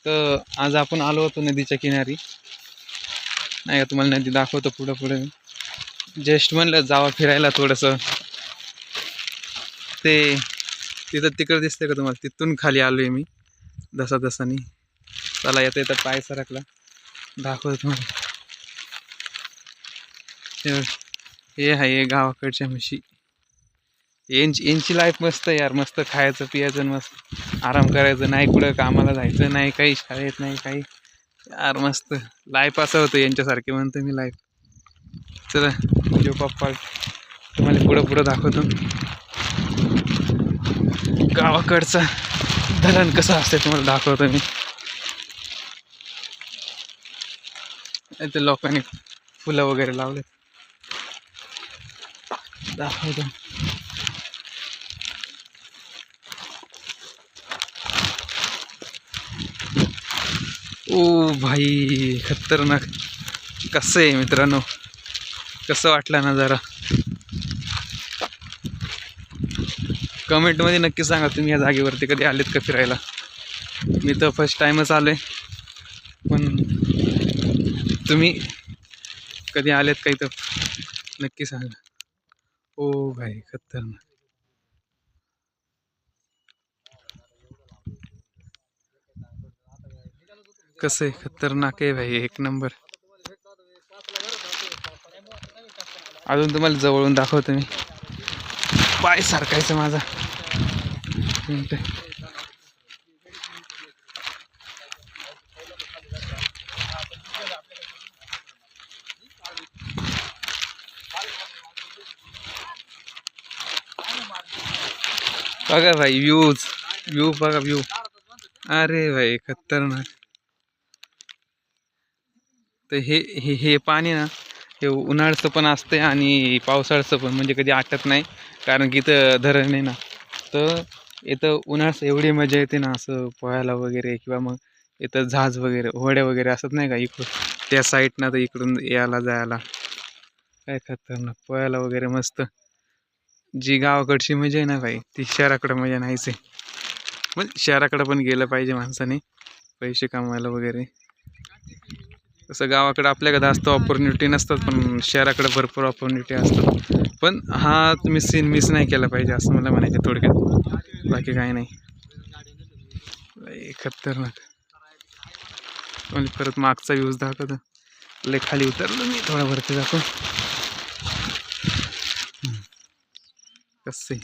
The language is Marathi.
तर आज आपण आलो होतो नदीच्या किनारी, नाही का, तुम्हाला नदी दाखवतो पुढं पुढे. जस्ट म्हणलं जावा फिरायला थोडंसं. ते तिथं तिकडं दिसतंय का तुम्हाला, तिथून खाली आलोय मी दसानी. चला येता येतं पाय सरकला, दाखवतो तुम्हाला. हे आहे गावाकडच्या म्हशी. यांची लाईफ मस्त यार, मस्त खायचं पियाचं, मस्त आराम करायचं, नाही कुठं कामाला जायचं, नाही काही शाळेत, नाही काही यार, मस्त लाईफ असं होतं यांच्यासारखे म्हणतो मी लाईफ. चला जो पप्पा तुम्हाला पुढं दाखवतो गावाकडचा धरण कसं असतं, तुम्हाला दाखवतो मी. इथे लोकांनी फुलं वगैरे लावले, दाखवतो. ओ भाई खतरनाक. कसं आहे मित्रांनो, कसं वाटलं ना, जरा कमेंटमध्ये नक्की सांगा तुम्ही या जागेवरती कधी आलेत का फिरायला. मी तर फर्स्ट टाईमच आलो आहे, पण तुम्ही कधी आलेत का इथं नक्की सांगा. ओ भाई खतरनाक. कसं आहे, खतरनाक आहे भाई, एक नंबर. अजून तुम्हाला जवळून दाखवतो मी. पाय सारखायचं माझा. बघा भाई व्यू बघा, व्यू. अरे भाई खतरनाक. तर हे पाणी ना, हे उन्हाळ्याचं पण असते आणि पावसाळ्याचं पण, म्हणजे कधी आटत नाही, कारण की इथं धरण आहे ना. तर इथं उन्हाळ्यात एवढी मजा येते ना, असं पोहायला वगैरे, किंवा मग इथं जहाज वगैरे, होड्या वगैरे असत नाही का इकडून त्या साईडनं, तर इकडून यायला जायला काय खतरनाक, पोहायला वगैरे मस्त. जी गावाकडची मजा आहे ना भाई, ती शहराकडे मजा नाहीच आहे. पण शहराकडे पण गेलं पाहिजे माणसाने पैसे कमवायला वगैरे. तसं गावाकडे आपल्याकडे असतं, ऑपॉर्च्युनिटी नसतात, पण शहराकडे भरपूर ऑपॉर्च्युनिटी असतात. पण हा तुम्ही सीन मिस नाही केला पाहिजे, असं मला म्हणायचं थोडक्यात, बाकी काही नाही. खतरनाक. परत मागचा व्ह्यूज दाखवतो. लय खाली उतरलो मी, थोडा वरती दाखव. कसं